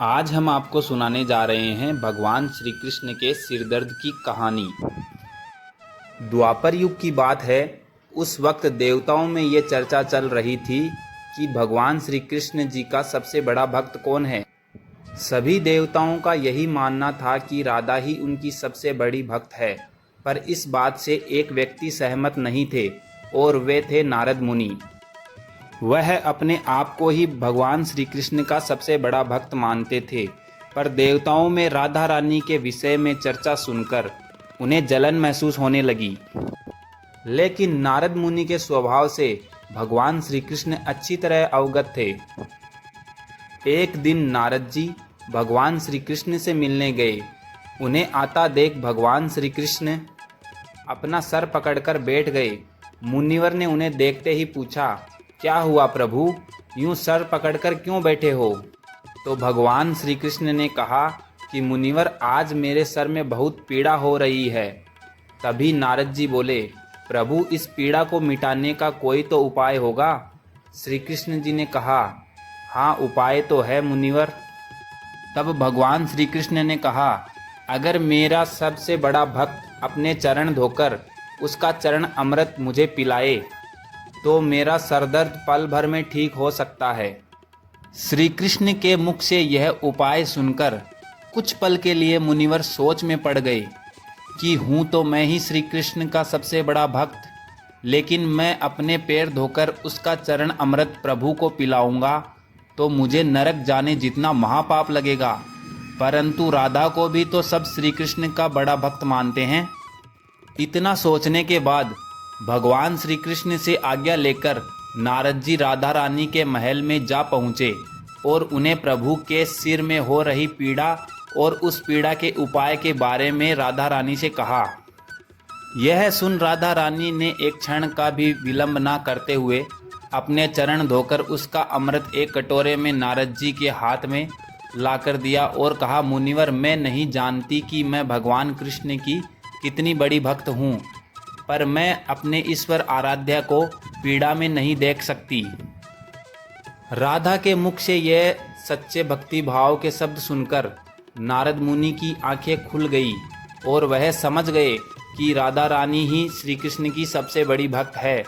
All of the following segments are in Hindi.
आज हम आपको सुनाने जा रहे हैं भगवान श्री कृष्ण के सिरदर्द की कहानी। द्वापर युग की बात है। उस वक्त देवताओं में ये चर्चा चल रही थी कि भगवान श्री कृष्ण जी का सबसे बड़ा भक्त कौन है। सभी देवताओं का यही मानना था कि राधा ही उनकी सबसे बड़ी भक्त है, पर इस बात से एक व्यक्ति सहमत नहीं थे और वे थे नारद मुनि। वह अपने आप को ही भगवान श्री कृष्ण का सबसे बड़ा भक्त मानते थे, पर देवताओं में राधा रानी के विषय में चर्चा सुनकर उन्हें जलन महसूस होने लगी। लेकिन नारद मुनि के स्वभाव से भगवान श्री कृष्ण अच्छी तरह अवगत थे। एक दिन नारद जी भगवान श्री कृष्ण से मिलने गए। उन्हें आता देख भगवान श्री कृष्ण अपना सर पकड़कर बैठ गए। मुनिवर ने उन्हें देखते ही पूछा, क्या हुआ प्रभु, यूं सर पकड़कर क्यों बैठे हो? तो भगवान श्री कृष्ण ने कहा कि मुनिवर, आज मेरे सर में बहुत पीड़ा हो रही है। तभी नारद जी बोले, प्रभु, इस पीड़ा को मिटाने का कोई तो उपाय होगा। श्री कृष्ण जी ने कहा, हाँ, उपाय तो है मुनिवर। तब भगवान श्री कृष्ण ने कहा, अगर मेरा सबसे बड़ा भक्त अपने चरण धोकर उसका चरण अमृत मुझे पिलाए तो मेरा सरदर्द पल भर में ठीक हो सकता है। श्री कृष्ण के मुख से यह उपाय सुनकर कुछ पल के लिए मुनिवर सोच में पड़ गए कि हूँ तो मैं ही श्री कृष्ण का सबसे बड़ा भक्त, लेकिन मैं अपने पैर धोकर उसका चरण अमृत प्रभु को पिलाऊंगा तो मुझे नरक जाने जितना महापाप लगेगा। परंतु राधा को भी तो सब श्री कृष्ण का बड़ा भक्त मानते हैं। इतना सोचने के बाद भगवान श्री कृष्ण से आज्ञा लेकर नारद जी राधा रानी के महल में जा पहुँचे और उन्हें प्रभु के सिर में हो रही पीड़ा और उस पीड़ा के उपाय के बारे में राधा रानी से कहा। यह सुन राधा रानी ने एक क्षण का भी विलंब न करते हुए अपने चरण धोकर उसका अमृत एक कटोरे में नारद जी के हाथ में लाकर दिया और कहा, मुनिवर, मैं नहीं जानती कि मैं भगवान कृष्ण की कितनी बड़ी भक्त हूँ, पर मैं अपने ईश्वर आराध्या को पीड़ा में नहीं देख सकती। राधा के मुख से यह सच्चे भक्ति भाव के शब्द सुनकर नारद मुनि की आंखें खुल गई और वह समझ गए कि राधा रानी ही श्री कृष्ण की सबसे बड़ी भक्त है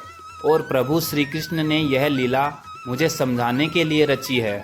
और प्रभु श्री कृष्ण ने यह लीला मुझे समझाने के लिए रची है।